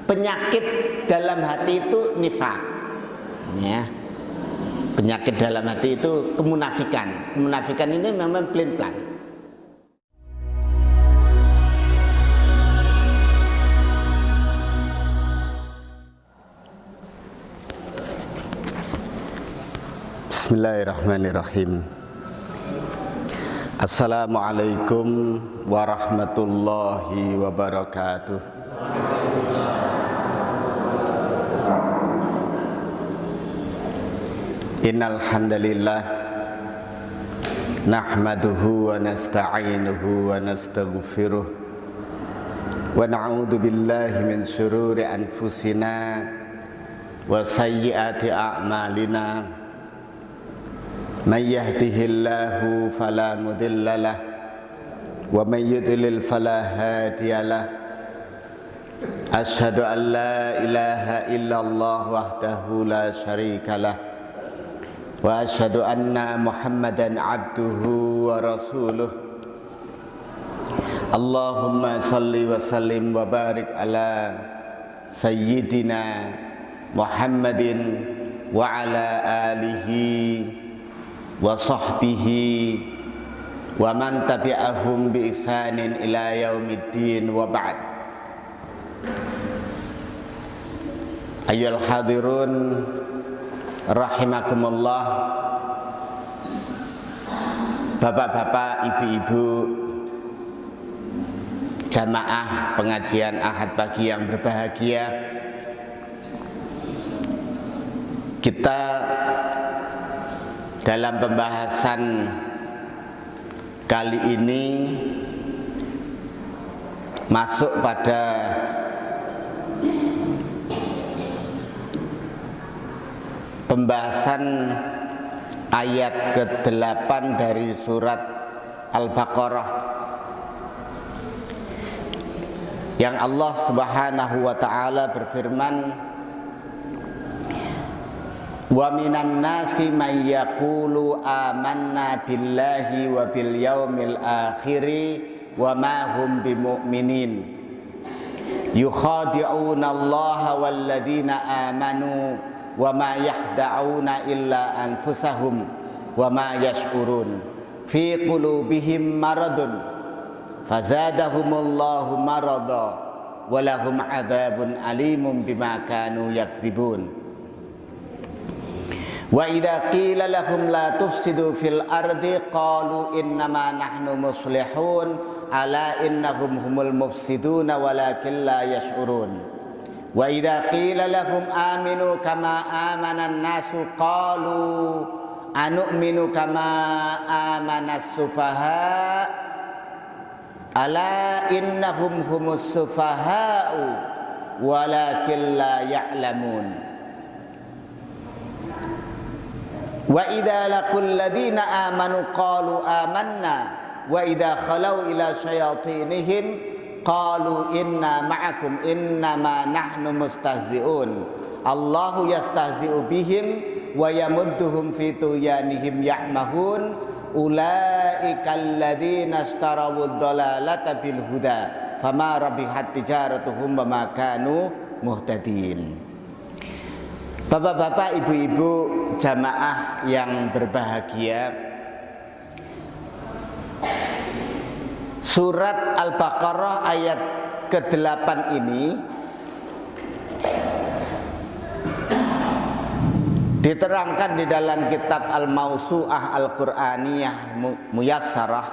penyakit dalam hati itu nifaq, ya. Penyakit dalam hati itu kemunafikan. Kemunafikan ini memang pelin-pelan. Bismillahirrahmanirrahim. Assalamualaikum warahmatullahi wabarakatuh. Innal hamdalillah nahmaduhu wa nasta'inuhu wa nastaghfiruh wa na'udzu billahi min shururi anfusina wa sayyiati a'malina. May yahdihillahu fala mudhillalah wa may yudlil fala hadiyalah. Asyhadu an la ilaha illallah wahdahu la syarikalah wa asyhadu anna Muhammadan abduhu wa rasuluh. Allahumma salli wa sallim wa barik ala sayyidina Muhammadin wa ala alihi wa sahbihi wa man tabi'ahum bi ihsanin ila yaumiddin wa ba'd. Ayyuhal hadirun rahimakumullah, bapak-bapak, ibu-ibu, jamaah pengajian Ahad pagi yang berbahagia. Kita dalam pembahasan kali ini masuk pada pembahasan ayat ke-8 dari surat Al-Baqarah yang Allah Subhanahu wa taala berfirman, wa minan nasi may yaqulu amanna billahi wa bil yaumil akhiri wa ma hum bimu'minin yukhadi'una allaha wal ladina amanu wa ma yahda'una illa anfusahum wa ma yash'urun fi qulubihim maradun fazadahumullahu marada wa lahum adzabun alimun bima kanu yakdzibun. Wa idza qila lahum la tufsidu fil ardi qalu innama nahnu muslihun ala innahum humul mufsiduna walakin la yash'urun. Wa idza qila lahum aminu kama amanan nasu qalu anu'minu kama amanas sufaha ala innahum humus sufaha'u walakin la ya'lamun. Wa idza laqul ladina amanu qalu amanna wa idza khalau ila syayatinihim qalu inna ma'akum innama nahnu mustahzi'un Allahu yastahzi'u bihim wa yamudduhum fi tuyanihim ya'mahun ulaika alladhina ishtarawud dhalalata bil huda fama rabihat tijaratuhum wa ma kanu muhtadin. Bapak-bapak, ibu-ibu, jamaah yang berbahagia, surat Al-Baqarah ayat ke-8 ini diterangkan di dalam kitab Al-Mawsu'ah Al-Qur'aniyah Muyassarah.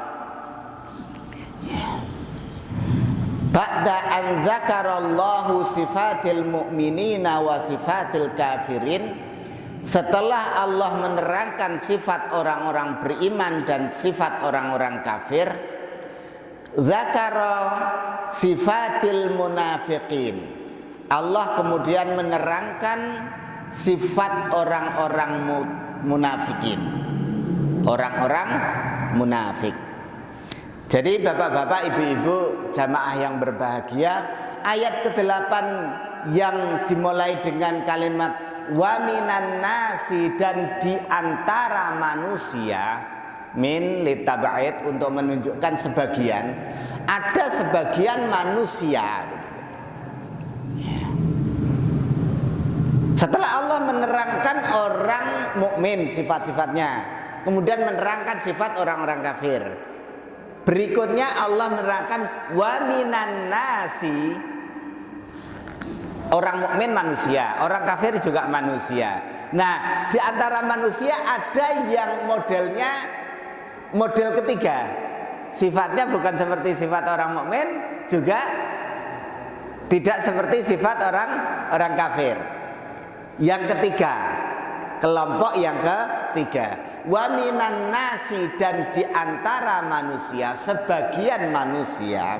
Ba'da an dzakarallahu sifatil mu'minina wa sifatil kafirin, setelah Allah menerangkan sifat orang-orang beriman dan sifat orang-orang kafir, zakara sifatil munafiqin, Allah kemudian menerangkan sifat orang-orang munafikin, orang-orang munafik. Jadi bapak-bapak, ibu-ibu, jamaah yang berbahagia, ayat ke-8 yang dimulai dengan kalimat wa minan nasi, dan di antara manusia, min litab'id, untuk menunjukkan sebagian, ada sebagian manusia. menerangkan orang mukmin sifat-sifatnya, kemudian menerangkan sifat orang-orang kafir. Berikutnya Allah menerangkan wa minan nasi, orang mukmin manusia, orang kafir juga manusia. Nah, di antara manusia ada yang modelnya model ketiga. Sifatnya bukan seperti sifat orang mukmin, juga tidak seperti sifat orang kafir. Yang ketiga, kelompok yang ketiga, wa minan nasi, dan di antara manusia, sebagian manusia,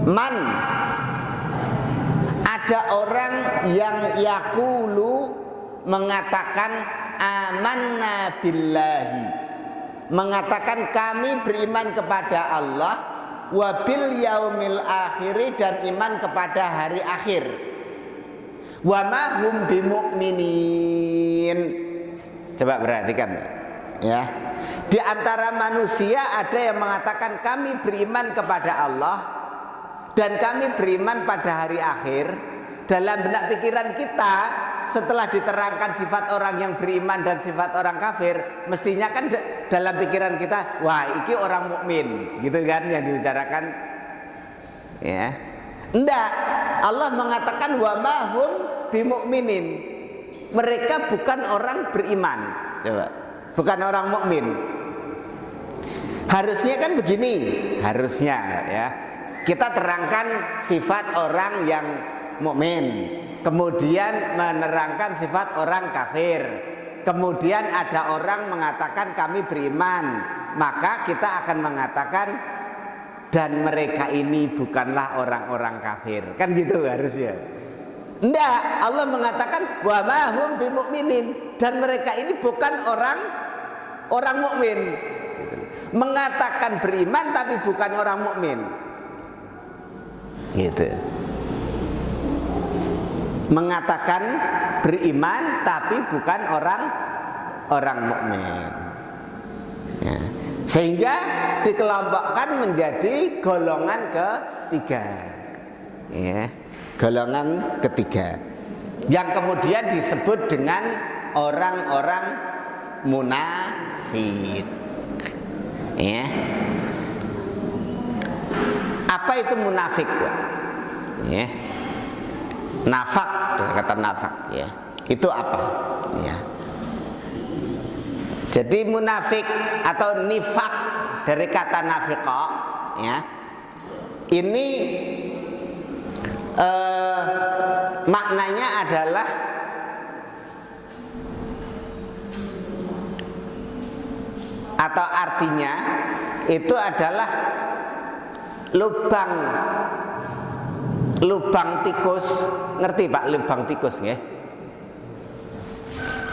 man, ada orang yang yaqulu, mengatakan amanna billahi, mengatakan kami beriman kepada Allah, wabil yaumil akhiri, dan iman kepada hari akhir, wa ma hum bimu'minin. Coba perhatikan ya, di antara manusia ada yang mengatakan kami beriman kepada Allah dan kami beriman pada hari akhir. Dalam benak pikiran kita, setelah diterangkan sifat orang yang beriman dan sifat orang kafir, mestinya kan dalam pikiran kita, wah iki orang mukmin, gitu kan yang dibicarakan. Ya, enggak. Allah mengatakan wa ma hum bimu'minin, mereka bukan orang beriman. Coba, bukan orang mukmin. Harusnya kan begini, harusnya ya, kita terangkan sifat orang yang mukmin, kemudian menerangkan sifat orang kafir, kemudian ada orang mengatakan kami beriman, maka kita akan mengatakan dan mereka ini bukanlah orang-orang kafir, kan gitu harusnya. Enggak, Allah mengatakan wa ma hum bimu'minin, dan mereka ini bukan orang mukmin. Mengatakan beriman tapi bukan orang mukmin, gitu. Mengatakan beriman tapi bukan orang mukmin. Ya. Sehingga dikelompokkan menjadi golongan ketiga. Ya. Golongan ketiga yang kemudian disebut dengan orang-orang munafik. Ya. Apa itu munafik? Ya. Nafak, kata nafak ya. Itu apa? Ya. Jadi munafik atau nifak dari kata nafiqa ya. Ini maknanya adalah atau artinya itu adalah lubang tikus. Ngerti Pak lubang tikus ya?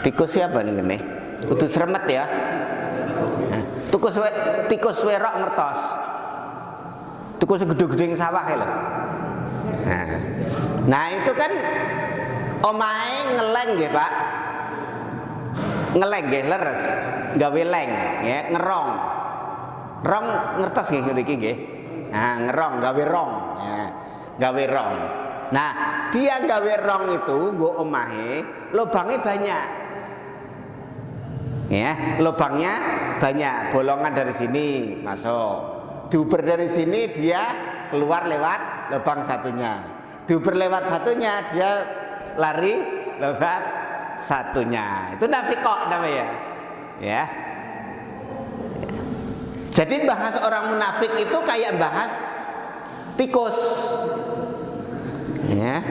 Tikus siapa nih? Kudu sremet ya. Tikus werok ngertos. Tikus gede-gede sawah ya lho. Nah itu kan omahe ngeleng nggih Pak. Ngeleng nggih leres, gawe leng ya, ngerong. Rong ngertos nggih ngriki nggih. Nah, ngerong gawe rong ya. Gawe rong. Nah, dia gawe rong itu nggo omahe, lubangnya banyak. Ya, lubangnya banyak, bolongan dari sini masuk. Diuber dari sini dia keluar lewat lubang satunya. Diuber lewat satunya dia lari lewat satunya. Itu nafiqah namanya. Ya. Jadi bahas orang munafik itu kayak bahas tikus. Ya.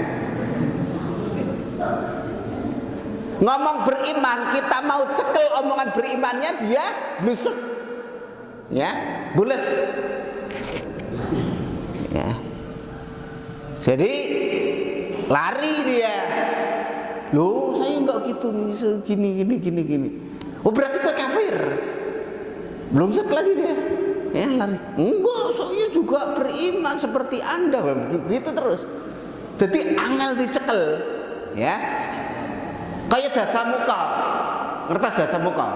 Ngomong beriman, kita mau cekel omongan berimannya, dia blusuk. Ya, bules. Ya. Jadi lari dia. Loh, saya enggak gitu, gini. Oh, berarti kok kafir. Belum sek lagi dia. Ya, lari. Enggak, saya juga beriman seperti Anda. Begitu terus. Jadi angel dicekel. Ya. Kayak dasa muka. Ngertos dasa muka?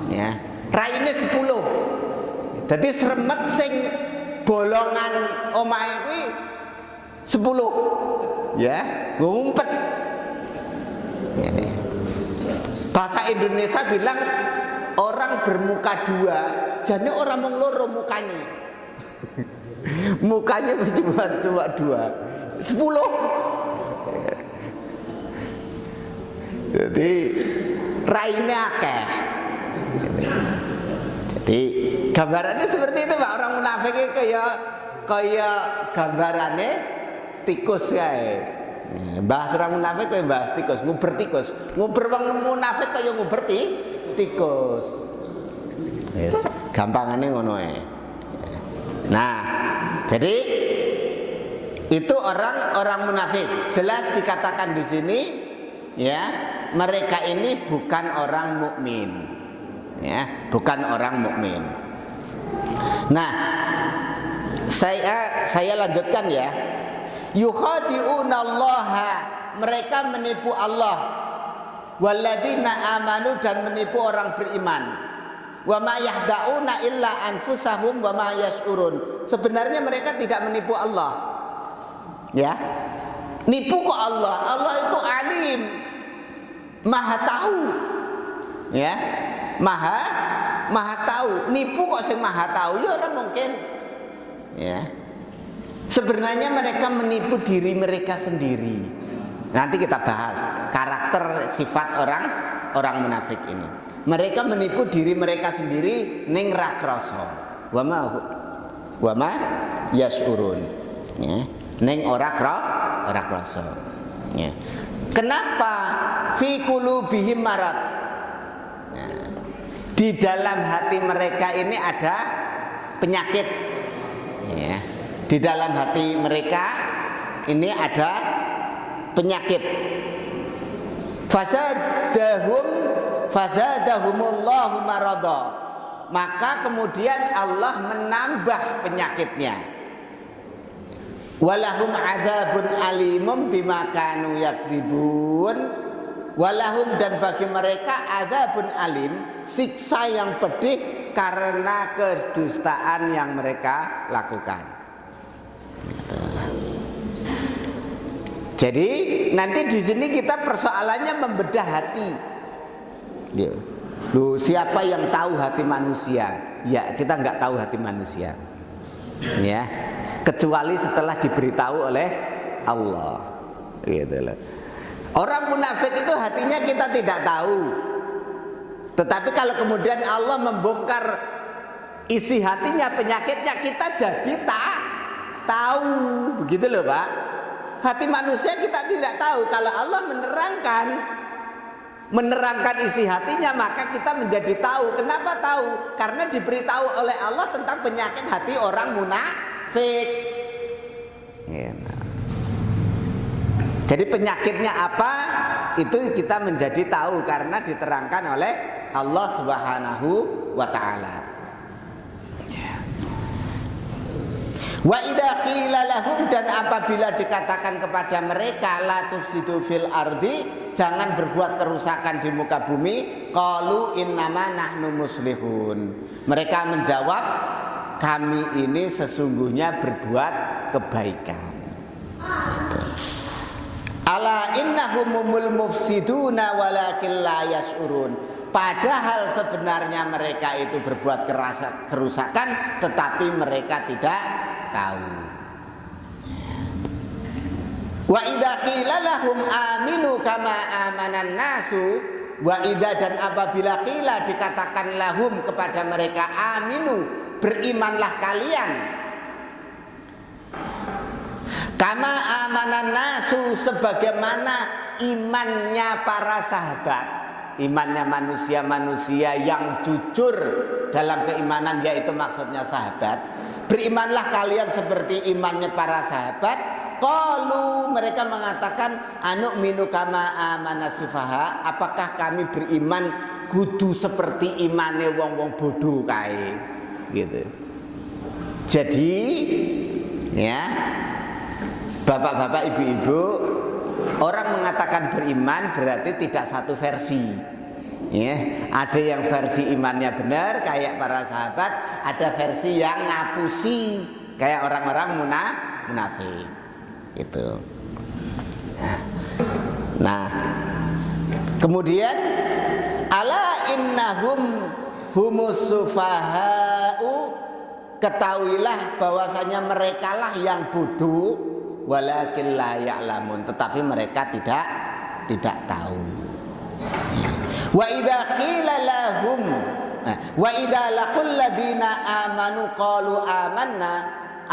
Ya. Raine 10. Jadi sremet sing bolongan omahe kuwi 10. Ya, ngumpet. Ini. Bahasa Indonesia bilang orang bermuka dua, jadi orang mengloro mukanya. Mukanya cuma 2, 10. Jadi raine akeh. Jadi gambarannya seperti itu Pak, orang munafik kaya gambarannya tikus kae. Bahas orang munafik kaya bahas tikus, nguber tikus. Nguber wong munafik kaya nguber tikus. Yes. Gampangane ngono ae. Nah, jadi itu orang munafik. Jelas dikatakan di sini ya, mereka ini bukan orang mukmin. Ya, bukan orang mukmin. Nah, saya lanjutkan ya. Yukhadi'una Allaha, mereka menipu Allah. Walladzina amanu, dan menipu orang beriman. Wa ma yahda'una illa anfusahum wa ma yash'urun. Sebenarnya mereka tidak menipu Allah. Ya. Nipu kok Allah. Allah itu alim. Maha tahu. Ya. Maha tahu. Nipu kok sing maha tahu ya orang mungkin. Ya. Sebenarnya mereka menipu diri mereka sendiri. Nanti kita bahas karakter sifat orang munafik ini. Mereka menipu diri mereka sendiri ning ra krasa. Wa ma yashurun. Ya. Ning ora krasa. Ya. Kenapa fi qulubihim marad? Ya. Di dalam hati mereka ini ada penyakit. Ya. Di dalam hati mereka ini ada penyakit. Fazadahumullahu marada. Maka kemudian Allah menambah penyakitnya. Walahum adzabun alimum bima kanu yakdzibun. Walahum, dan bagi mereka adzabun alim, siksa yang pedih karena kedustaan yang mereka lakukan. Jadi nanti di sini kita persoalannya membedah hati. Loh, siapa yang tahu hati manusia? Ya, kita nggak tahu hati manusia. Ya, kecuali setelah diberitahu oleh Allah. Gitu loh. Orang munafik itu hatinya kita tidak tahu. Tetapi kalau kemudian Allah membongkar isi hatinya, penyakitnya, kita jadi tahu. Begitu loh Pak. Hati manusia kita tidak tahu. Kalau Allah menerangkan isi hatinya, maka kita menjadi tahu. Kenapa tahu? Karena diberitahu oleh Allah tentang penyakit hati orang munafik. Gitu. Jadi penyakitnya apa? Itu kita menjadi tahu karena diterangkan oleh Allah Subhanahu wa ta'ala. Wa idza qila lahum, dan apabila dikatakan kepada mereka la tufsidu fil ardi, jangan berbuat kerusakan di muka bumi, qalu innama nahnu muslihun. Mereka menjawab, kami ini sesungguhnya berbuat kebaikan. Ala innahumul mufsiduna walakin la yash'urun. Padahal sebenarnya mereka itu berbuat kerusakan, tetapi mereka tidak tahu. Wa idza qila lahum aminu kama amanan nasu, wa idza, dan apabila qila dikatakan lahum kepada mereka, aminu, berimanlah kalian, kama amanan nasu, sebagaimana imannya para sahabat. Imannya manusia-manusia yang jujur dalam keimanan, yaitu maksudnya sahabat. Berimanlah kalian seperti imannya para sahabat. Qalu, mereka mengatakan, anu'minu kama amanas sufaha, apakah kami beriman kudu seperti imane wong-wong bodoh kae, gitu. Jadi ya, bapak-bapak, ibu-ibu, orang mengatakan beriman berarti tidak satu versi. Ya, ada yang versi imannya benar kayak para sahabat, ada versi yang ngapusi kayak orang-orang munafik. Itu. Nah, Kemudian ala innahum humus sufaha'u, ketahuilah bahwasanya merekalah yang bodoh, walakin la ya'lamun, tetapi mereka tidak tahu. Wa idza qila lahum wa idza laqul ladina amanu qalu amanna,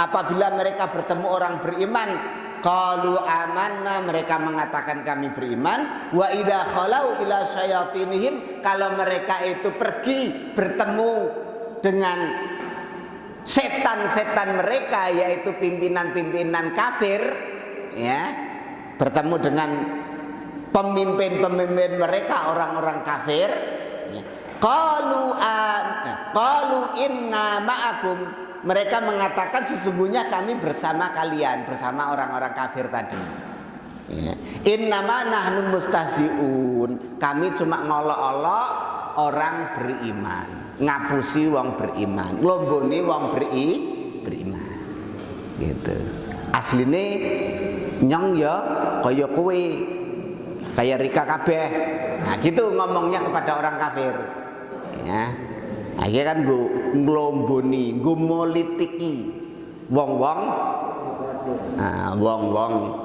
apabila mereka bertemu orang beriman, qalu amanna, mereka mengatakan kami beriman. Wa idza khalau ila syayatinihim, kalau mereka itu pergi bertemu dengan setan-setan mereka, yaitu pimpinan-pimpinan kafir, ya, bertemu dengan pemimpin-pemimpin mereka, orang-orang kafir, ya. Qalu inna ma'akum, mereka mengatakan sesungguhnya kami bersama kalian, bersama orang-orang kafir tadi, ya. Innama nahnu mustahzi'un, kami cuma ngolok-olok orang beriman, ngapusi wong beriman, nglomboni wong beriman, gitu. Asline nyong ya kaya kowe, kaya Rika kabeh. Nah gitu ngomongnya kepada orang kafir, ya. Akhirnya kan gue nglomboni, gue molitiki wong-wong, wong-wong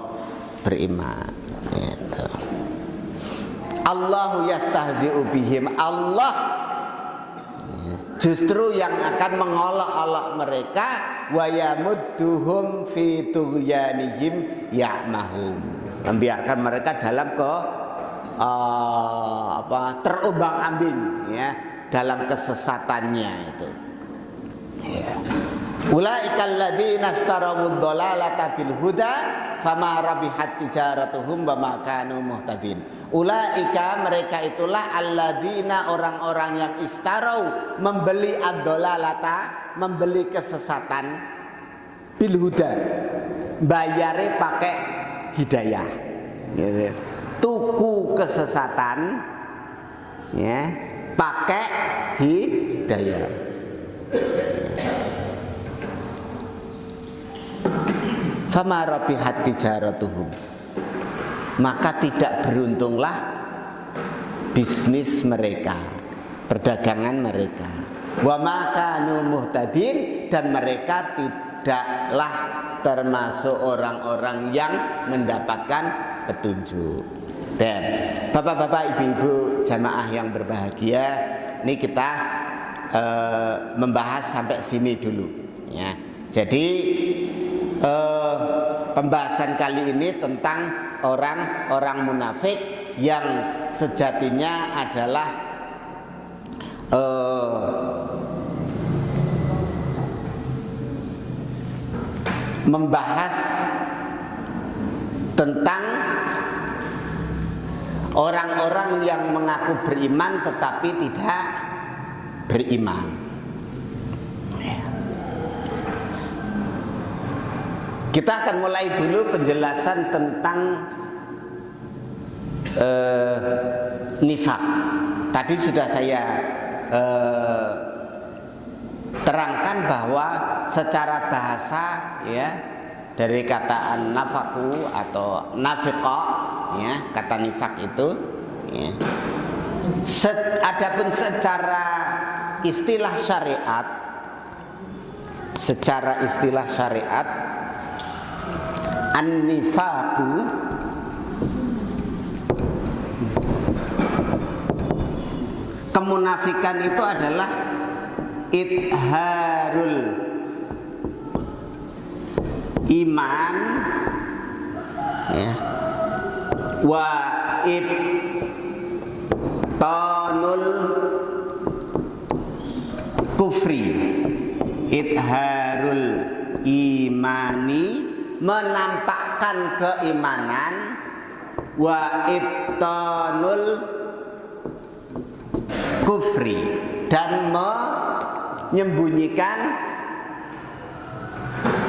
beriman, gitu. Allahu yastahzi'u bihim, Allah justru yang akan mengolok-olok mereka, wa yamudduhum fi tughyanihim ya'mahum, membiarkan mereka dalam terombang-ambing, ya, dalam kesesatannya itu, ya. Ulaikal ladzina istarawud dhalalata bil huda fama rabihat tijaratuhum wa ma kanu muhtadin. Ulaika, mereka itulah alladzina, orang-orang yang istarau, membeli ad-dhalalata, membeli kesesatan, bil huda, bayare pakai hidayah, gitu. Tuku kesesatan, ya, pakai hidayah. Fama rabihat tijaratuhum, maka tidak beruntunglah bisnis mereka, perdagangan mereka. Wa ma kanu muhtadin, dan mereka tidaklah termasuk orang-orang yang mendapatkan petunjuk. Dan bapak-bapak, ibu-ibu, jamaah yang berbahagia, ini kita membahas sampai sini dulu, ya. Jadi pembahasan kali ini tentang orang-orang munafik yang sejatinya adalah membahas tentang orang-orang yang mengaku beriman tetapi tidak beriman. Kita akan mulai dulu penjelasan tentang nifak. Tadi sudah saya terangkan bahwa secara bahasa, ya, dari kata nafaku atau nafiqah, ya, kata nifak itu, ya. Adapun secara istilah syariat, an-nifaqu kemunafikan itu adalah idharul iman, ya, wa ibtanul kufri. Idharul imani, menampakkan keimanan, wa ibtanul kufri, dan menyembunyikan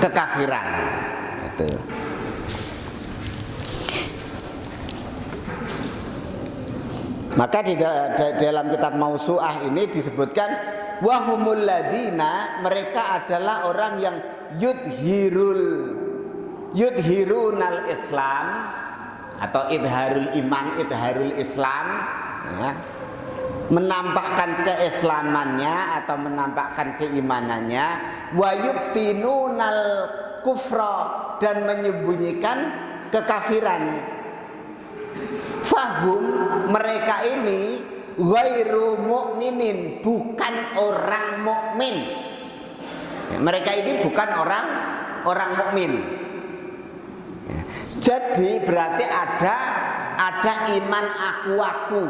kekafiran. Itu. Maka di dalam kitab Mausu'ah ini disebutkan wahumul ladina, mereka adalah orang yang yudhirunal Islam, atau idharul iman, idharul Islam, ya, menampakkan keislamannya atau menampakkan keimanannya, wa yubtinunal kufra, dan menyembunyikan kekafiran. Fahum, mereka ini ghairu mu'minin, bukan orang mukmin. Ya, mereka ini bukan orang mukmin. Ya, jadi berarti ada iman aku.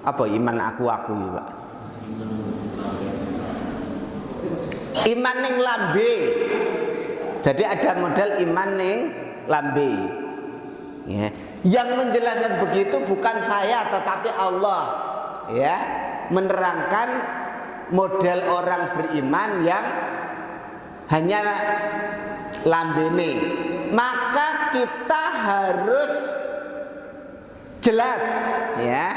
Apa iman aku ya, Pak? Iman ning lambe. Jadi ada model iman ning lambe. Ya. Yang menjelaskan begitu bukan saya tetapi Allah, ya, menerangkan model orang beriman yang hanya lambene. Maka kita harus jelas, ya,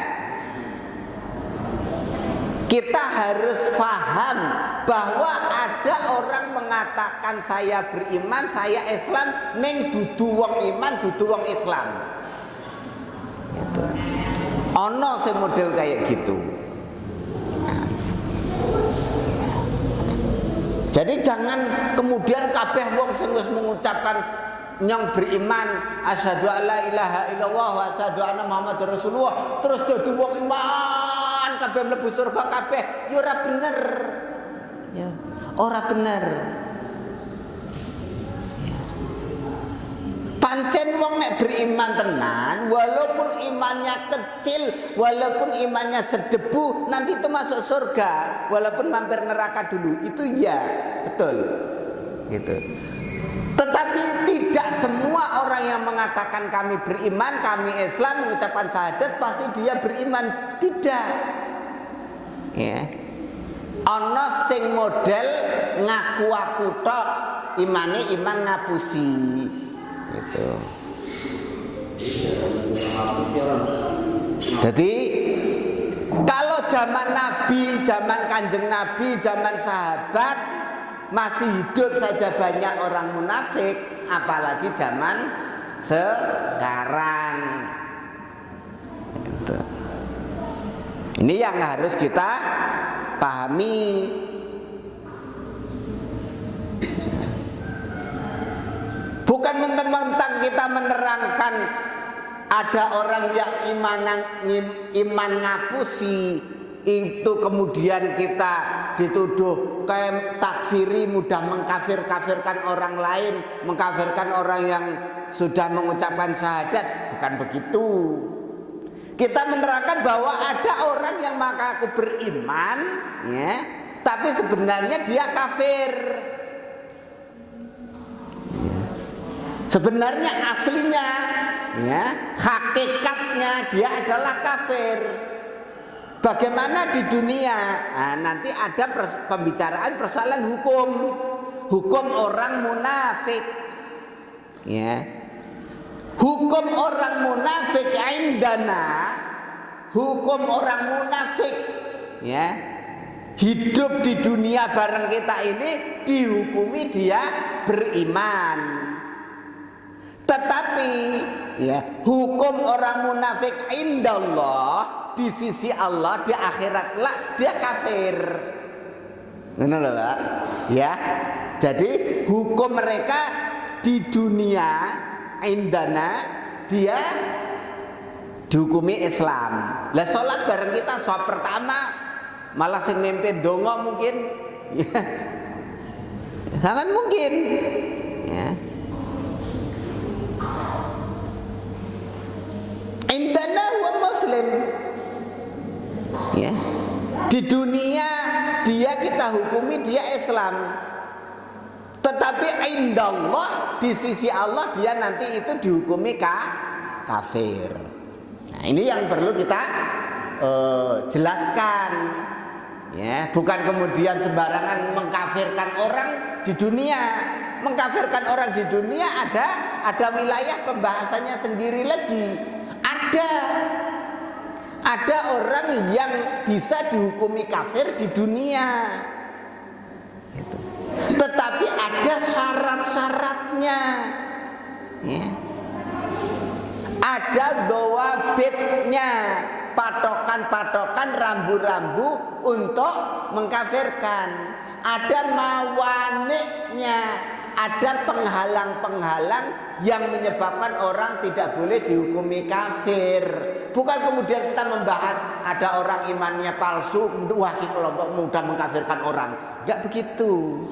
kita harus paham bahwa ada orang mengatakan saya beriman, saya Islam, neng dudu wong iman, dudu wong Islam. Gitu. Ono se model kayak gitu. Nah. Jadi jangan kemudian kabeh wong sing wis mengucapkan nyong beriman asyhadu alla ilaha illallah wa asyhadu anna muhammadar rasulullah terus dadi wong iman kabeh mlebu surga kabeh, ya ora bener. Ya, ora bener. Pancen wong nek beriman tenan, walaupun imannya kecil, walaupun imannya sedebu, nanti itu masuk surga, walaupun mampir neraka dulu. Itu ya, betul. Gitu. Tetapi tidak semua orang yang mengatakan kami beriman, kami Islam, mengucapkan syahadat pasti dia beriman. Tidak. Ya. Ono sing model ngaku aku tok, imane iman ngapusi. Gitu. Jadi kalau zaman Nabi, zaman Kanjeng Nabi, zaman sahabat masih hidup saja banyak orang munafik, apalagi zaman sekarang. Gitu. Ini yang harus kita pahami. Bukan mentang-mentang kita menerangkan ada orang yang iman ngapusi itu kemudian kita dituduh kayak takfiri, mudah mengkafirkan orang lain, mengkafirkan orang yang sudah mengucapkan syahadat. Bukan begitu. Kita menerangkan bahwa ada orang yang mengaku beriman, ya, tapi sebenarnya dia kafir. Sebenarnya aslinya, ya, hakikatnya dia adalah kafir. Bagaimana di dunia? Nah, nanti ada pembicaraan persoalan hukum orang munafik. Ya, hukum orang munafik indana, hukum orang munafik, ya, hidup di dunia bareng kita ini dihukumi dia beriman. Tetapi ya, hukum orang munafik indallah, di sisi Allah, di akhirat kelak dia kafir. Ngono lho, Pak. Ya. Jadi hukum mereka di dunia indana dia dihukumi Islam. Lah salat bareng kita sholat pertama malah sing mimpin donga mungkin. Ya. Sangat mungkin. Ya. Indana wa muslim, ya, di dunia dia kita hukumi dia Islam, tetapi indallah, di sisi Allah dia nanti itu dihukumi kafir. Nah, ini yang perlu kita jelaskan, ya, bukan kemudian sembarangan mengkafirkan orang di dunia. Mengkafirkan orang di dunia ada wilayah pembahasannya sendiri lagi. Ada orang yang bisa dihukumi kafir di dunia, gitu. Tetapi ada syarat-syaratnya, ya. ada dawabitnya, patokan-patokan, rambu-rambu untuk mengkafirkan. Ada mawaniknya, ada penghalang-penghalang yang menyebabkan orang tidak boleh dihukumi kafir. Bukan kemudian kita membahas ada orang imannya palsu, wah kelompok mudah mengkafirkan orang. Enggak begitu.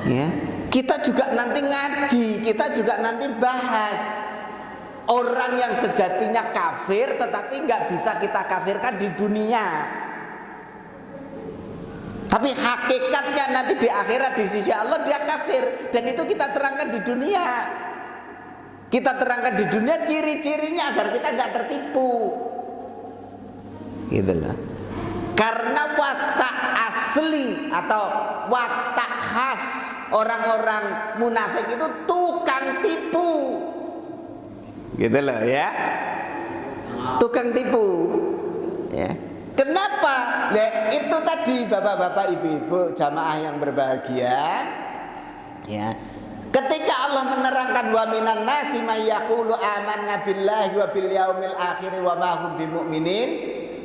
Ya, kita juga nanti ngaji, kita juga nanti bahas orang yang sejatinya kafir tetapi nggak bisa kita kafirkan di dunia. Tapi hakikatnya nanti di akhirat di sisi Allah dia kafir, dan itu kita terangkan di dunia. Kita terangkan di dunia ciri-cirinya agar kita nggak tertipu. Gitu loh. Karena watak asli atau watak khas orang-orang munafik itu tukang tipu. Gitu loh ya. Tukang tipu. Ya. Kenapa? Nah, itu tadi bapak-bapak, ibu-ibu, jamaah yang berbahagia. Ya. Ketika Allah menerangkan wa minan nasi may yaqulu amanna billahi wa bil yaumil akhir wa ma hum bimumin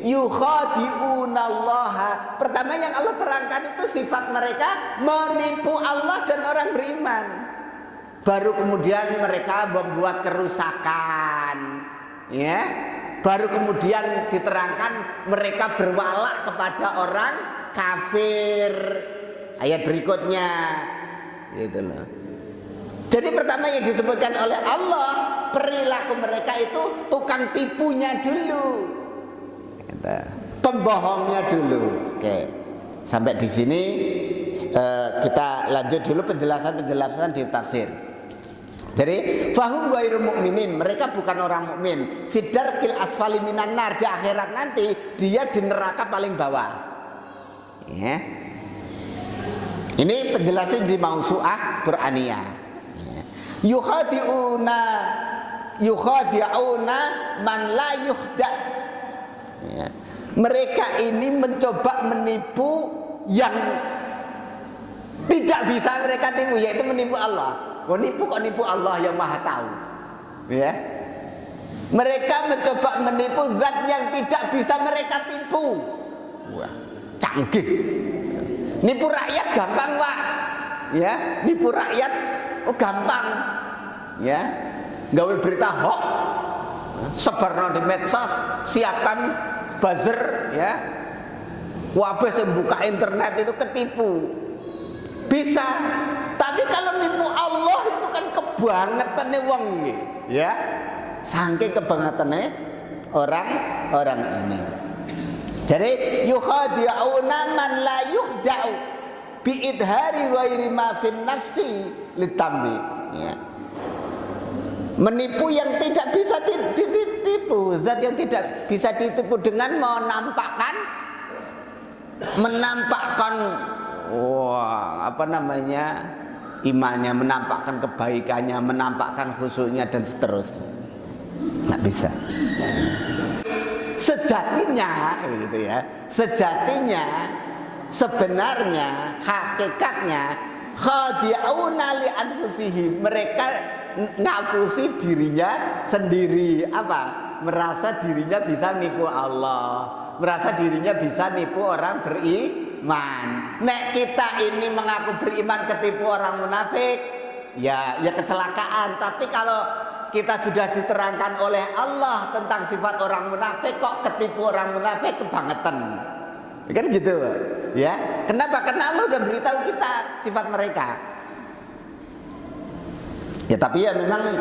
yukhadi'unallaha. Pertama yang Allah terangkan itu sifat mereka menipu Allah dan orang beriman. Baru kemudian mereka membuat kerusakan. Ya. Baru kemudian diterangkan mereka berwala kepada orang kafir. Ayat berikutnya, gitu loh. Jadi pertama yang disebutkan oleh Allah, perilaku mereka itu tukang tipunya dulu, pembohongnya dulu. Oke, sampai di sini kita lanjut dulu penjelasan di tafsir. Jadi fahum ghairu mu'minin, mereka bukan orang mukmin. Fidarkil asfali minan nar, di akhirat nanti dia di neraka paling bawah. Ya. Ini penjelasan di mausu'ah Qur'aniyah. Ya. Yukhadi'una man la yukhda. Ya. Mereka ini mencoba menipu yang tidak bisa mereka tipu, yaitu menipu Allah. Kok nipu Allah yang maha tahu. Ya. Mereka mencoba menipu zat yang tidak bisa mereka tipu. Wah, canggih. Nipu rakyat gampang, Pak. Ya, nipu rakyat gampang. Ya. Gawe berita hoax, sebarno di medsos, siapkan buzzer, ya. Kabeh sing buka internet itu ketipu. Bisa. Tapi kalau nipu Allah itu kan kebangetane wong iki, ya. Saking kebangetane orang ini. Jadi yukhadi'una man la yuhda'u bi idhari ghairi ma fin nafsi litambi, ya. Menipu yang tidak bisa ditipu, zat yang tidak bisa ditipu dengan menampakkan imannya, menampakkan kebaikannya, menampakkan khusyuknya dan seterusnya. Nggak bisa. Sejatinya, gitu ya. Sejatinya, sebenarnya, hakikatnya, khadi'una li anfusihim. Mereka ngapusi dirinya sendiri. Apa? Merasa dirinya bisa nipu Allah, merasa dirinya bisa nipu orang beriman. Nek kita ini mengaku beriman ketipu orang munafik, ya kecelakaan. Tapi kalau kita sudah diterangkan oleh Allah tentang sifat orang munafik, kok ketipu orang munafik, kebangetan. Kan gitu, ya. Kenapa? Karena Allah udah beritahu kita sifat mereka. Ya tapi ya memang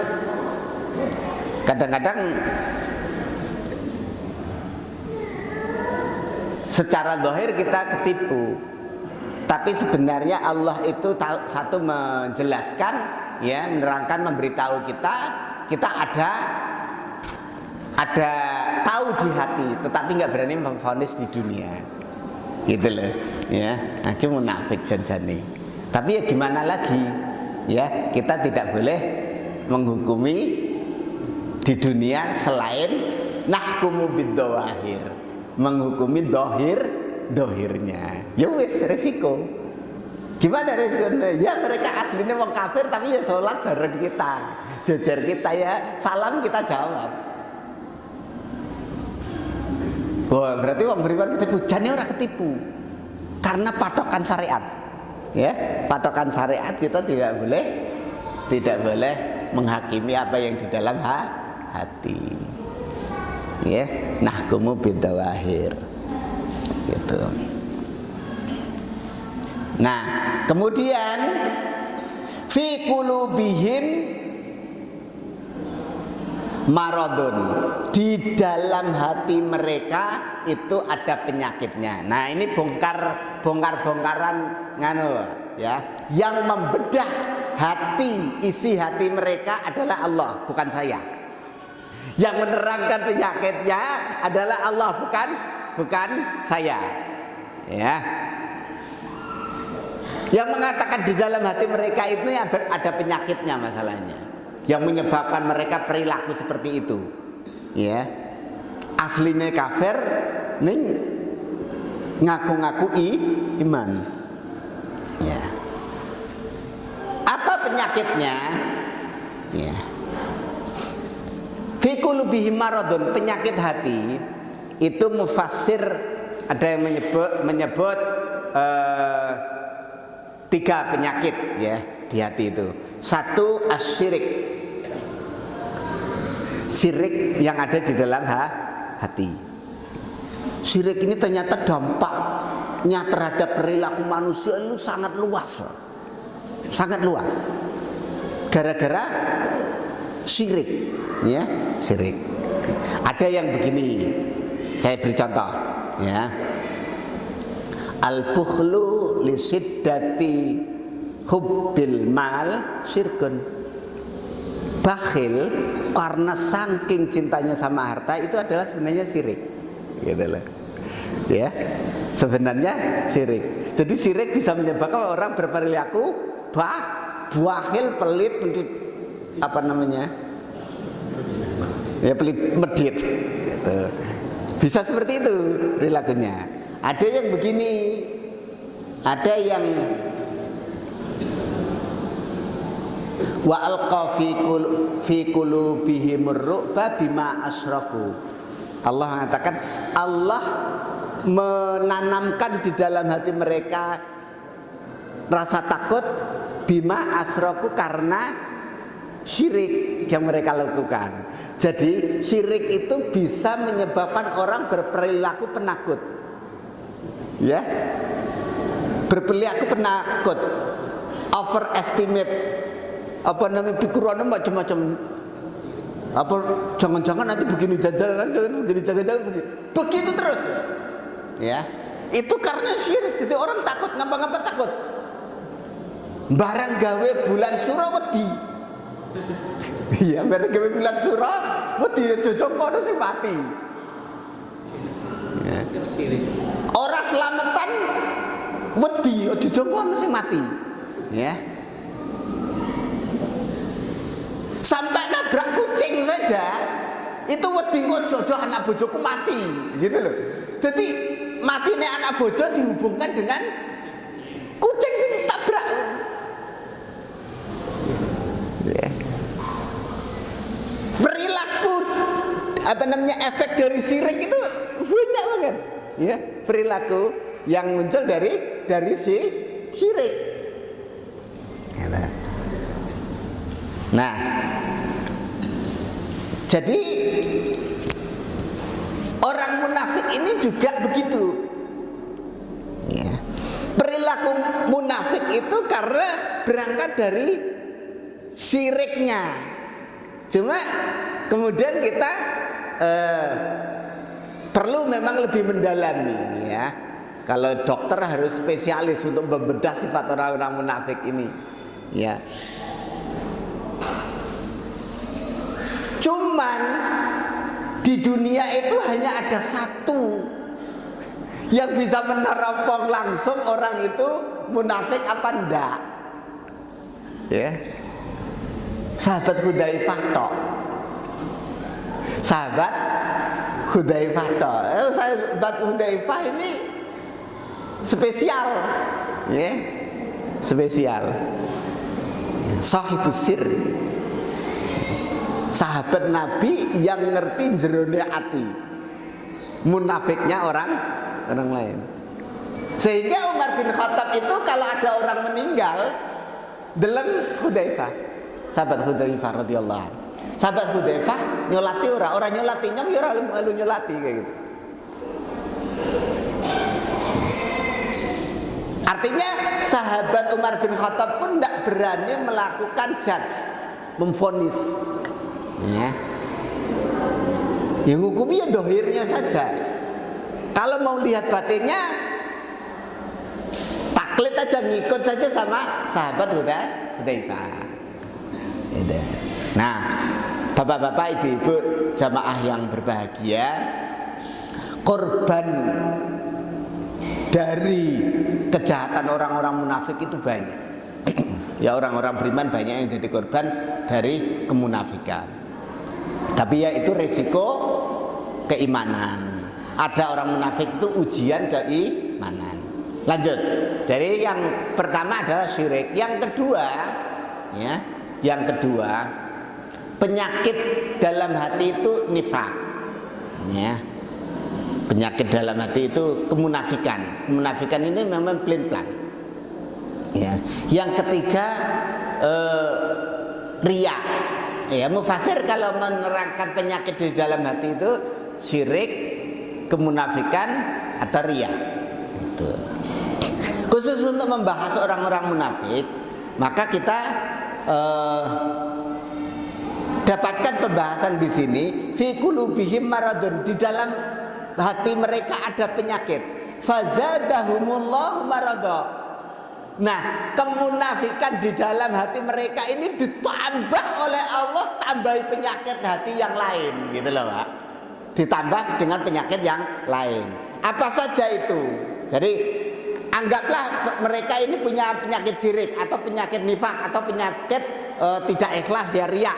kadang-kadang secara zahir kita ketipu, tapi sebenarnya Allah itu satu menjelaskan, ya, menerangkan, memberitahu kita ada tahu di hati, tetapi nggak berani memvonis di dunia, gitu loh, ya. Aku munafik janjane, tapi ya gimana lagi, ya, kita tidak boleh menghukumi di dunia selain nahkumu bid-dhawahir, menghukumi dohirnya. Ya wis, resiko. Gimana responnya? Ya mereka aslinya wong kafir tapi ya sholat bareng kita, jejer kita ya, salam kita jawab. Wah, berarti wong beriman ketipu. Jane ora ketipu. Karena patokan syariat. Ya, patokan syariat kita tidak boleh menghakimi apa yang di dalam hati. Ya, nahkumu bidawahir. Gitu. Nah, kemudian fi qulubihim maradun, di dalam hati mereka itu ada penyakitnya. Nah, ini bongkaran nganu ya. Yang membedah hati, isi hati mereka adalah Allah, bukan saya. Yang menerangkan penyakitnya adalah Allah, bukan saya. Ya. Yang mengatakan di dalam hati mereka itu ada penyakitnya masalahnya, yang menyebabkan mereka perilaku seperti itu. Ya, aslinya kafir, ning ngaku-ngaku iman. Ya, apa penyakitnya? Ya, fi qulubihim maradun, penyakit hati itu mufassir ada yang menyebut 3 penyakit ya di hati itu. 1 asyirik, syirik yang ada di dalam hati. Syirik ini ternyata dampaknya terhadap perilaku manusia itu sangat luas, sangat luas. Gara-gara syirik, ya syirik. Ada yang begini, saya beri contoh, ya. Al-bukhlu li siddati hubbil mal syirkun. Bakhil karena saking cintanya sama harta itu adalah sebenarnya syirik. Gitu loh. Ya. Sebenarnya syirik. Jadi syirik bisa menyebabkan orang berperilaku bakhil, pelit, apa namanya? Ya pelit, medit. Gitu. Bisa seperti itu perilakunya. Ada yang begini, ada yang wa alqa fi qulubihim ar-ru'ba bima asyraku. Allah mengatakan, Allah menanamkan di dalam hati mereka rasa takut bima asyraku karena syirik yang mereka lakukan. Jadi syirik itu bisa menyebabkan orang berperilaku penakut. Ya, berperilaku penakut, overestimate, apa namanya, pikirannya macam-macam. Apa jangan-jangan nanti begini, jangan-jangan begini, jangan-jangan begini. Begitu terus. Ya, itu karena syirik. Jadi orang takut, ngapa-ngapa takut. Barang gawe bulan suro wedi. Iya, barang gawe bulan suro wedi, cocok kono sing mati. Ya. Orang selamatan wedi, dijongkon sing mati. Ya. Sampai nabrak kucing saja itu wedi jojo anak bojoku mati, gitu loh. Jadi matine anak bojo dihubungkan dengan kucing sing tabrak. Ya. Perilaku apa namanya, efek dari syirik itu banyak banget. Ya, perilaku yang muncul dari syirik. Nah, jadi orang munafik ini juga begitu. Ya. Perilaku munafik itu karena berangkat dari syiriknya. Cuma kemudian kita perlu memang lebih mendalami, ya. Kalau dokter harus spesialis untuk membedah sifat orang-orang munafik ini, ya. Cuman di dunia itu hanya ada satu yang bisa meneropong langsung orang itu munafik apa enggak, ya. Sahabat Hudzaifah tok. Sahabat Hudzaifah tok. Sahabat Hudzaifah ini spesial, ya. spesial. Sahibus sir, sahabat Nabi yang ngerti jerone ati, munafiknya orang lain. Sehingga Umar bin Khattab itu kalau ada orang meninggal, deleng Hudzaifah, sahabat Hudzaifah radhiyallahu anhu. Sahabat Hudzaifah nyolati orang nyolati nyong ya ora lu nyolati kayak gitu. Artinya sahabat Umar bin Khattab pun tidak berani melakukan judge, memvonis, ya. Yang hukumnya dohirnya saja. Kalau mau lihat batinnya, taklid aja, ngikut saja sama sahabat Hudzaifah. Nah, bapak-bapak, ibu-ibu, jamaah yang berbahagia, korban dari kejahatan orang-orang munafik itu banyak. Ya, orang-orang beriman banyak yang jadi korban dari kemunafikan. Tapi ya itu resiko keimanan. Ada orang munafik itu ujian keimanan. Lanjut. Jadi yang pertama adalah syirik. Yang kedua, ya, yang kedua, penyakit dalam hati itu nifak, ya. Penyakit dalam hati itu kemunafikan. Kemunafikan ini memang pelin-pelan, ya. Yang ketiga riya, ya. Mufasir kalau menerangkan penyakit di dalam hati itu syirik, kemunafikan atau riya. Itu khusus untuk membahas orang-orang munafik, maka kita dapatkan pembahasan di sini. Fi qulubihim maradun, di dalam hati mereka ada penyakit. Fazadahumullahu marada. Nah, kemunafikan di dalam hati mereka ini ditambah oleh Allah, tambahi penyakit hati yang lain, gitu loh, Pak. Ditambah dengan penyakit yang lain. Apa saja itu? Jadi anggaplah mereka ini punya penyakit syirik atau penyakit nifak atau penyakit tidak ikhlas, ya, riya.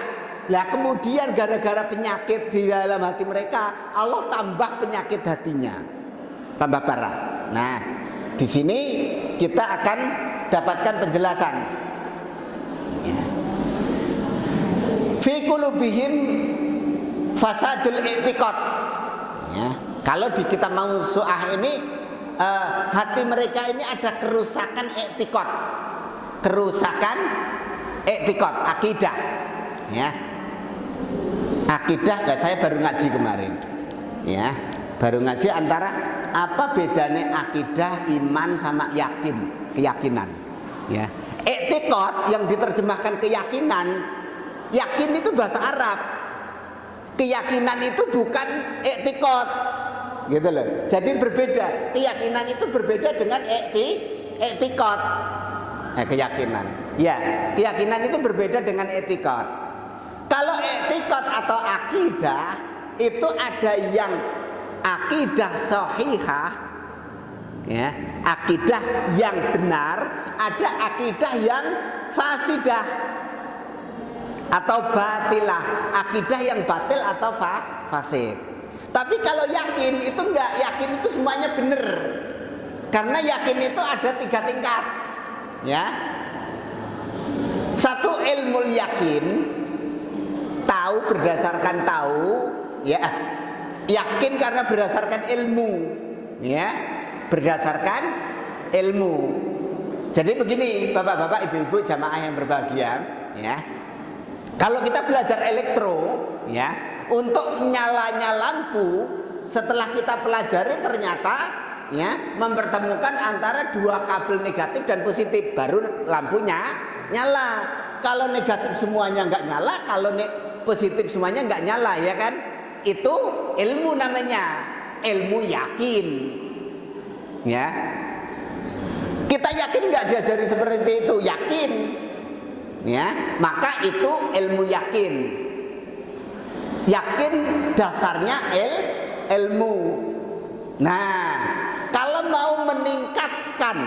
Lah kemudian gara-gara penyakit di dalam hati mereka, Allah tambah penyakit hatinya, tambah parah. Nah, di sini kita akan dapatkan penjelasan. Ya. Fi qulubihim fasadul i'tiqad. Ya. Kalau di kita mau su'ah ini, hati mereka ini ada kerusakan i'tiqad. Kerusakan i'tiqad, akidah. Ya. Akidah, saya baru ngaji kemarin, ya, baru ngaji antara apa bedanya akidah, iman sama yakin, keyakinan, ya. I'tiqad yang diterjemahkan keyakinan, yakin itu bahasa Arab, keyakinan itu bukan i'tiqad, gitu loh. Jadi berbeda, keyakinan itu berbeda dengan i'tiqad, keyakinan, ya, keyakinan itu berbeda dengan i'tiqad. Kalau i'tiqad atau akidah itu ada yang akidah sahihah, ya, akidah yang benar, ada akidah yang fasidah atau batilah, akidah yang batil atau fasid. Tapi kalau yakin itu enggak, yakin itu semuanya benar. Karena yakin itu ada 3 tingkat, ya. Satu, ilmu yakin, tahu berdasarkan tahu, ya, yakin karena berdasarkan ilmu, ya, berdasarkan ilmu. Jadi begini, bapak-bapak, ibu-ibu, jamaah yang berbahagia, ya, kalau kita belajar elektro, ya, untuk nyalanya lampu, setelah kita pelajari ternyata, ya, mempertemukan antara 2 kabel negatif dan positif, baru lampunya nyala. Kalau negatif semuanya nggak nyala, kalau positif semuanya nggak nyala, ya kan? Itu ilmu namanya, ilmu yakin, ya. Kita yakin nggak diajari seperti itu? Yakin, ya. Maka itu ilmu yakin. Yakin dasarnya ilmu. Nah, kalau mau meningkatkan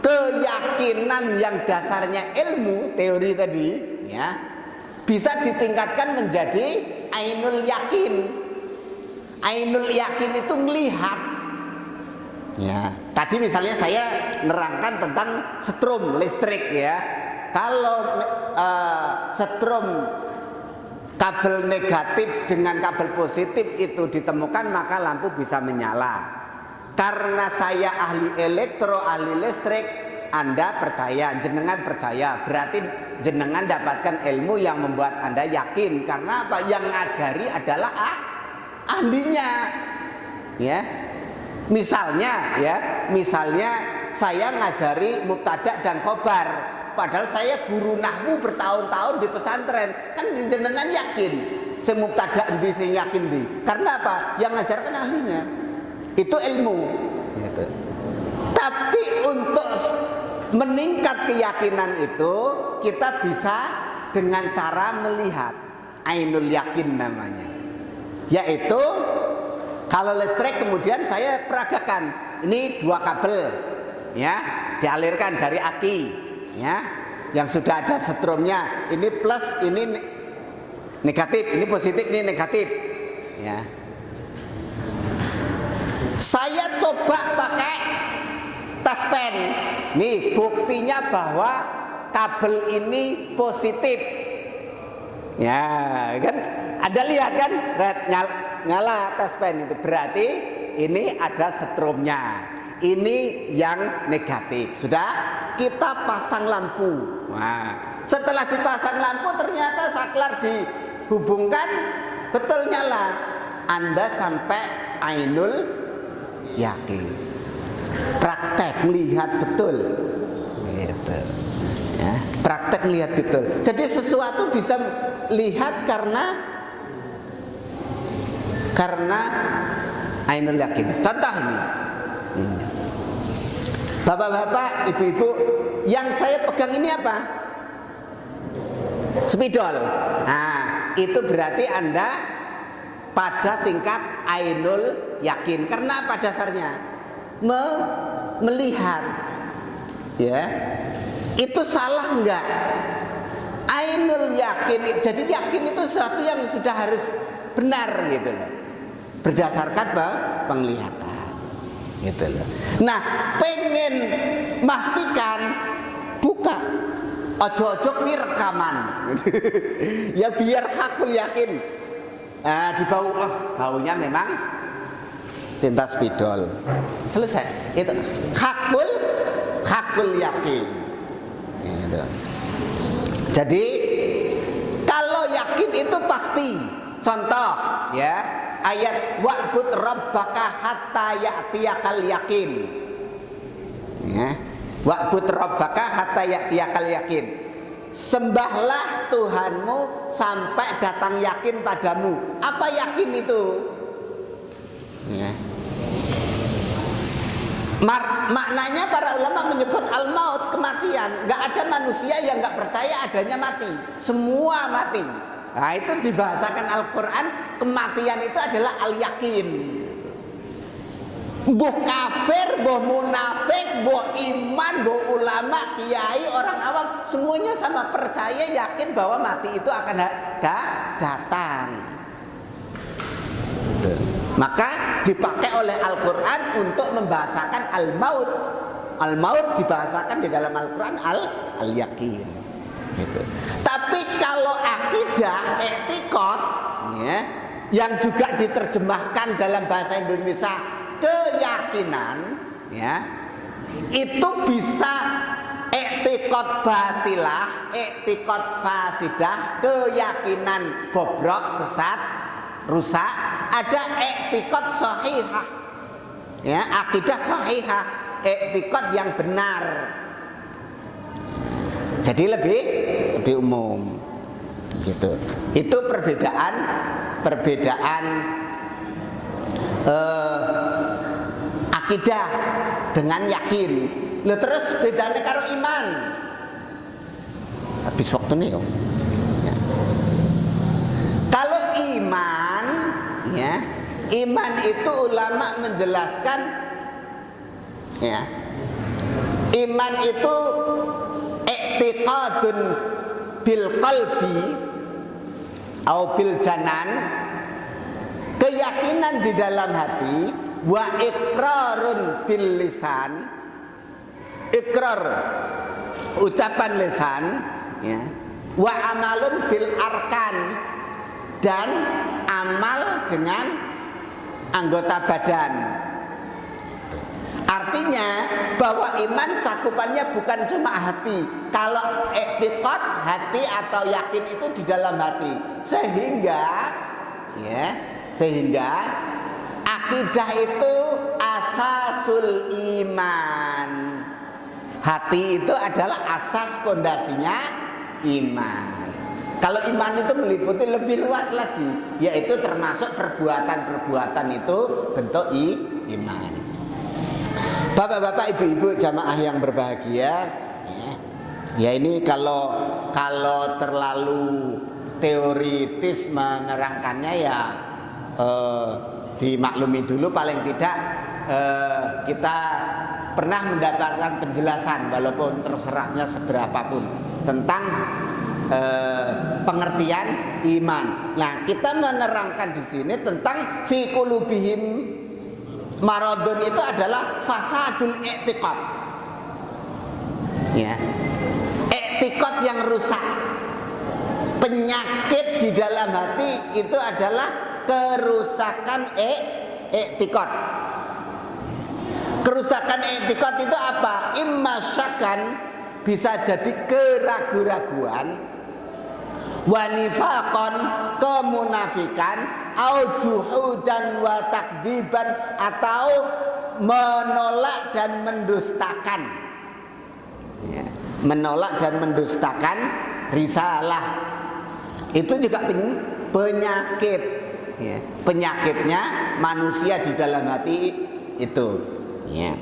keyakinan yang dasarnya ilmu, teori tadi, ya, bisa ditingkatkan menjadi ainul yakin. Ainul yakin itu melihat Ya, tadi misalnya saya nerangkan tentang setrum listrik ya. Kalau setrum kabel negatif dengan kabel positif itu ditemukan, maka lampu bisa menyala. Karena saya ahli elektro, ahli listrik, Anda percaya, jenengan percaya, berarti jenengan dapatkan ilmu yang membuat Anda yakin. Karena apa? Yang ngajari adalah ahlinya. Ya. Misalnya saya ngajari mubtada dan khobar, padahal saya guru nahwu bertahun-tahun di pesantren, kan jenengan yakin se mubtada endi sing yakin di. Karena apa? Yang ngajarkan ahlinya. Itu ilmu gitu. Tapi untuk meningkat keyakinan itu kita bisa dengan cara melihat, ainul yakin namanya. Yaitu kalau listrik kemudian saya peragakan, ini dua kabel ya, dialirkan dari aki ya, yang sudah ada setrumnya, ini plus, ini negatif, ini positif, ini negatif ya. Saya coba pakai taspen, nih buktinya bahwa kabel ini positif ya kan, Anda lihat kan, red nyala taspen itu, berarti ini ada setrumnya, ini yang negatif. Sudah kita pasang lampu. Nah, setelah dipasang lampu ternyata saklar dihubungkan, betul nyala. Anda sampai ainul yakin, praktek melihat betul gitu ya, praktek melihat betul. Jadi sesuatu bisa lihat karena ainul yakin. Contoh ini, bapak-bapak, ibu-ibu, yang saya pegang ini apa? Spidol. Nah, itu berarti Anda pada tingkat ainul yakin. Karena apa dasarnya? Melihat. Ya. Itu salah enggak? Ainul yakin. Jadi yakin itu sesuatu yang sudah harus benar gitu loh. Berdasarkan penglihatan gitu loh. Nah, pengen pastikan, buka ojo-ojo kuwi rekaman ya biar hakul yakin. Nah, di bau, baunya memang tinta spidol, selesai. Itu hakul yakin gitu. Jadi kalau yakin itu pasti. Contoh ya, ayat wa'bud rabbaka hatta ya'tiyakal yakin. Ya, wa'bud rabbaka hatta ya'tiyakal yakin. Sembahlah Tuhanmu sampai datang yakin padamu. Apa yakin itu? Ya. Maknanya para ulama menyebut al-maut, kematian. Gak ada manusia yang gak percaya adanya mati. Semua mati. Nah, itu dibahasakan Al-Quran, kematian itu adalah al-yakin. Buh kafir, buh munafik, buh iman, buh ulama, kiai, orang awam, semuanya sama percaya, yakin bahwa mati itu akan datang. Maka dipakai oleh Al-Quran untuk membahasakan al-maut. Al-maut dibahasakan di dalam Al-Quran al-yakin. Gitu. Tapi kalau akidah, i'tiqad ya, yang juga diterjemahkan dalam bahasa Indonesia keyakinan ya, itu bisa i'tiqad batilah, i'tiqad fasidah, keyakinan bobrok, sesat, rusak. Ada i'tiqad sahihah ya, akidah sahihah, i'tiqad yang benar. Jadi lebih umum gitu. Itu perbedaan akidah dengan yakin. Loh, terus bedanya karo iman. Habis waktu nih ya. Kalau iman ya, iman itu ulama menjelaskan ya, iman itu i'tiqadun bil qalbi au bil janan, keyakinan di dalam hati wa iqrarun bil lisan, iqrar ucapan lisan, ya, wa amalun bil arkan, dan amal dengan anggota badan. Artinya bahwa iman cakupannya bukan cuma hati. Kalau i'tiqad, hati atau yakin itu di dalam hati. Sehingga akidah itu asasul iman. Hati itu adalah asas pondasinya iman. Kalau iman itu meliputi lebih luas lagi, yaitu termasuk perbuatan-perbuatan itu bentuk iman. Bapak-bapak, ibu-ibu, jamaah yang berbahagia, ya ini kalau terlalu teoritis menerangkannya ya dimaklumi dulu, paling tidak kita pernah mendapatkan penjelasan walaupun terserahnya seberapapun tentang pengertian iman. Nah, kita menerangkan di sini tentang fi qulubihim maradun itu adalah fasadul i'tiqad. Ya. I'tiqad yang rusak. Penyakit di dalam hati itu adalah kerusakan i'tiqad. Kerusakan i'tiqad itu apa? Imma syakan, bisa jadi keraguan-raguan, wa nifaqan, kemunafikan, au juhudan wa takdziban, atau menolak dan mendustakan, ya, menolak dan mendustakan risalah. Itu juga penyakit, ya. Penyakitnya manusia di dalam hati itu, ya.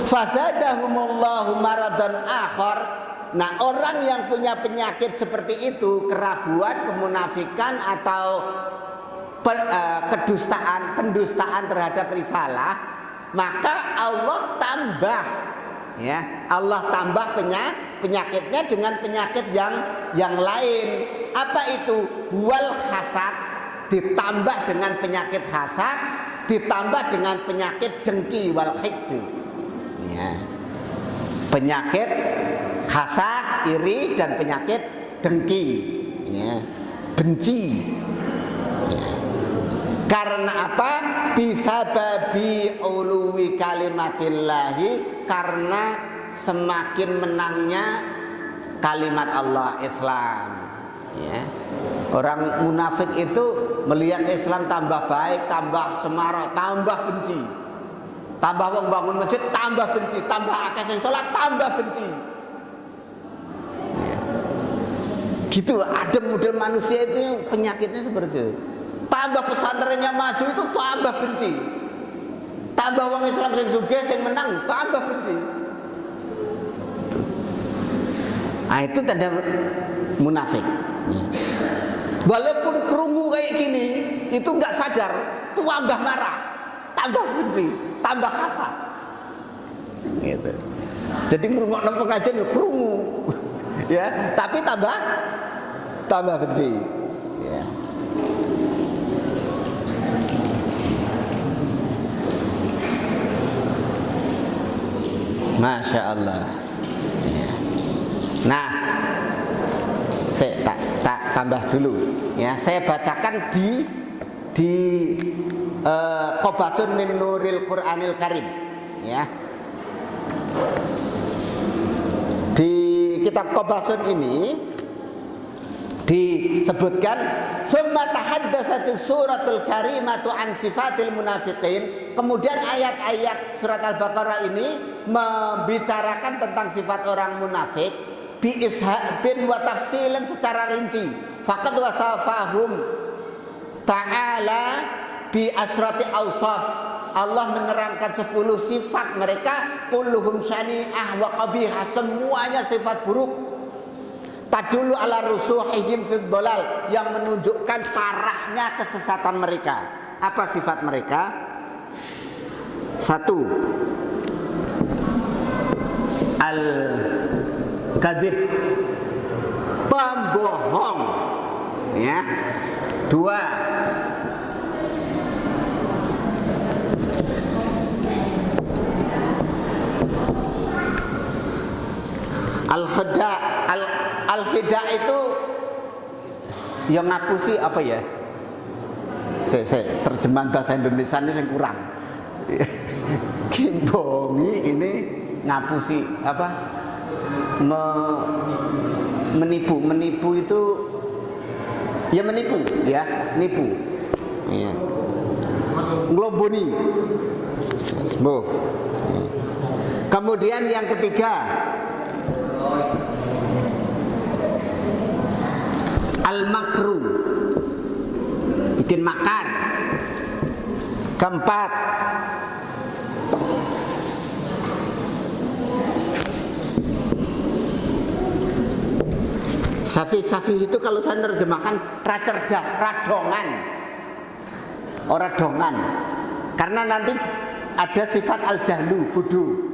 Fasadahumullahu maradan akhar. Nah, orang yang punya penyakit seperti itu, keraguan, kemunafikan, atau pendustaan terhadap risalah, maka Allah tambah, ya, Allah tambah penyakitnya dengan penyakit yang lain. Apa itu? Wal hasad, ditambah dengan penyakit hasad, ditambah dengan penyakit dengki, wal hikdu, ya. Penyakit hasad, iri, dan penyakit dengki, ya, benci, ya. Karena apa? Bisa babi uluwi kalimatillahi, karena semakin menangnya kalimat Allah, Islam, ya. Orang munafik itu melihat Islam tambah baik, tambah semarak, tambah benci. Tambah wong bangun masjid, tambah benci. Tambah akeh sing salat, tambah benci. Gitu, ada model manusia itu penyakitnya seperti itu. Tambah pesantrennya maju itu tambah benci. Tambah wong Islam sing sugih sing menang, tambah benci. Nah, itu tanda munafik. Walaupun krungu kayak gini, itu nggak sadar, tambah marah, tambah benci, tambah hasad. Gitu. Jadi ngrungokno pengajian ya krungu, ya, tapi tambah benci, ya. Masya Allah. Nah, saya tak tambah dulu, ya. Saya bacakan di Qobasun min Nuril Quranil Karim, ya. Di kitab Qobasun ini disebutkan summa tahaddatsatis suratul karimatu an sifatil munafiqin. Kemudian ayat-ayat surat Al-Baqarah ini membicarakan tentang sifat orang munafik bi ishabin wa tafsilan secara rinci. Faqad wasafahum ta'ala bi asrati awsaf. Allah menerangkan 10 sifat mereka, kulluhum syani'ah wa qabihah, semuanya sifat buruk. Tadulu ala rusuhihim fid dhalal, yang menunjukkan parahnya kesesatan mereka. Apa sifat mereka? 1. Al-kadhib, pembohong, ya. 2. Al-khida, al-khida itu yang ngapusi apa ya? Saya terjemahan bahasa Indonesia ini yang kurang. Kimbongi ini ngapusi apa? Menipu itu ya menipu ya, nipu. Ya. Ngeloboni. Sembuh. Kemudian yang ketiga, al-makru, bikin makar. Keempat, safi itu kalau saya terjemahkan racerdas, radongan, orang dongan. Karena nanti ada sifat al-jahlu, bodoh.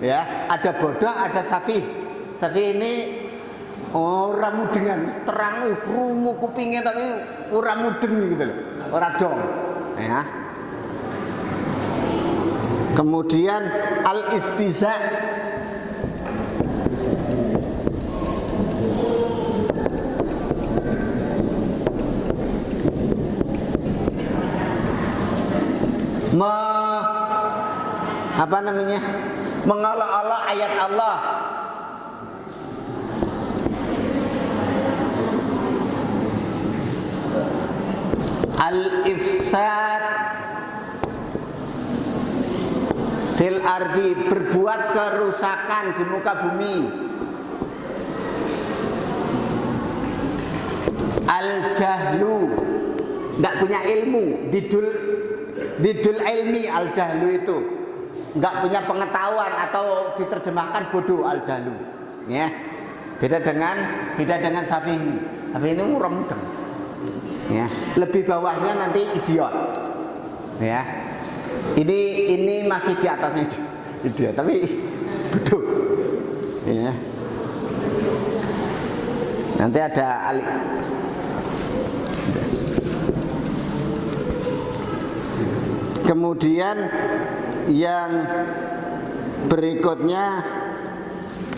Ya, ada bodoh, ada safi. Safi ini orang mudengan, terang krungu kupingnya tapi orang mudeng gitu loh. Orang dong. Ya. Kemudian al-istiza, apa namanya, mengolok-olok ayat Allah. Al-ifsad fil ardi, berbuat kerusakan di muka bumi. Al-jahlu, tidak punya ilmu, didul ilmi, al-jahlu itu nggak punya pengetahuan, atau diterjemahkan bodoh, al-jahlu. Ya, beda dengan safi. Safi ini orang mudeng. Ya, lebih bawahnya nanti idiot. Ya, ini masih di atasnya idiot, tapi bodoh. Ya, nanti ada kemudian yang berikutnya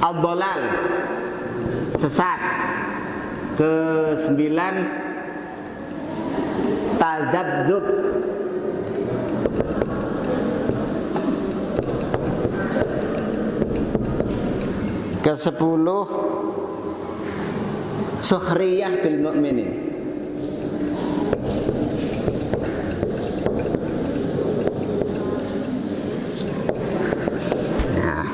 ad-dhalal, sesat. Ke-9 tadzabdzub, ke-10 sukhriyah bil mu'minin. Nah,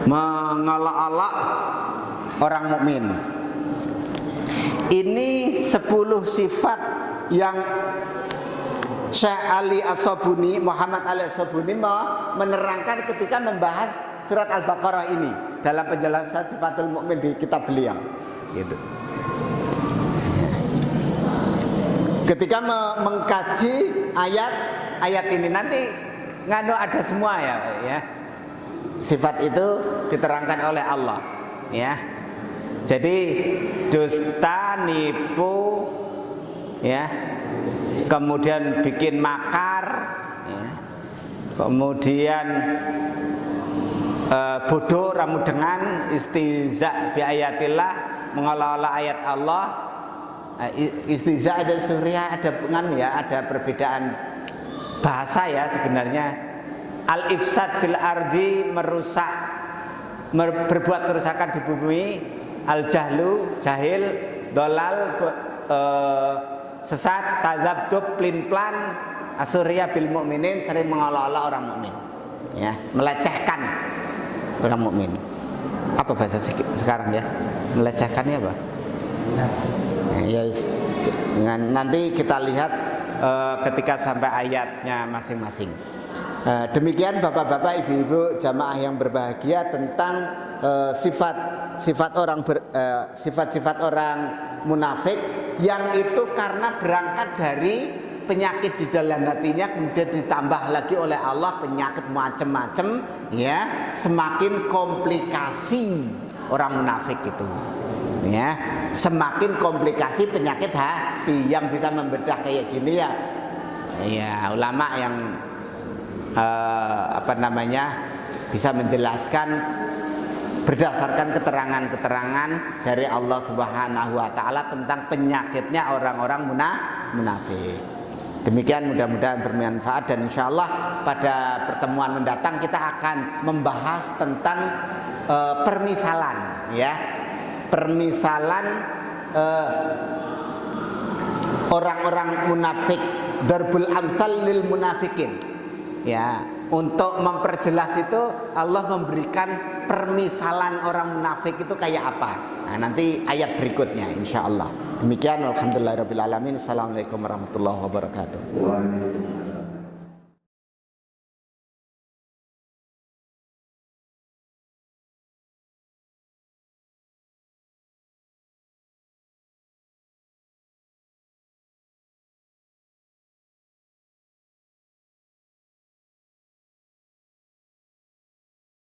mengolok-olok orang mukmin. Ini 10 sifat yang Syekh Ali As-Sabuni, Muhammad Ali As-Sabuni menerangkan ketika membahas surat Al-Baqarah ini dalam penjelasan sifatul mukmin di kitab beliau. Gitu. Ketika mengkaji ayat ini nanti ngano ada semua ya. Sifat itu diterangkan oleh Allah, ya. Jadi dusta, nipu, ya, kemudian bikin makar, ya, kemudian bodoh, ramudengan, istiza bi ayatillah, mengolok-olok ayat Allah. Istiza dan surya ada perbedaan bahasa ya sebenarnya. Al-ifsad fil ardi, merusak, berbuat kerusakan di bumi. Al-jahlu, jahil, dolal, sesat, tadzabdzub, plin-plan, asurya bil mukminin, sering mengolok-olok orang mukmin, ya, melecehkan orang mukmin. Apa bahasa sekarang ya? Melecehkannya apa? Ya, nanti kita lihat ketika sampai ayatnya masing-masing. Demikian bapak-bapak, ibu-ibu, jamaah yang berbahagia tentang sifat-sifat orang munafik, yang itu karena berangkat dari penyakit di dalam hatinya, kemudian ditambah lagi oleh Allah penyakit macam-macam, ya, semakin komplikasi orang munafik itu, ya, semakin komplikasi penyakit hati. Yang bisa membedah kayak gini ya ulama yang bisa menjelaskan berdasarkan keterangan-keterangan dari Allah Subhanahu wa taala tentang penyakitnya orang-orang munafik. Demikian, mudah-mudahan bermanfaat, dan insya Allah pada pertemuan mendatang kita akan membahas tentang permisalan, ya, permisalan orang-orang munafik, darbul amsal lil munafikin, ya. Untuk memperjelas itu Allah memberikan permisalan orang munafik itu kayak apa. Nah, nanti ayat berikutnya insya Allah. Demikian, alhamdulillahirabbil alamin. Assalamualaikum warahmatullahi wabarakatuh.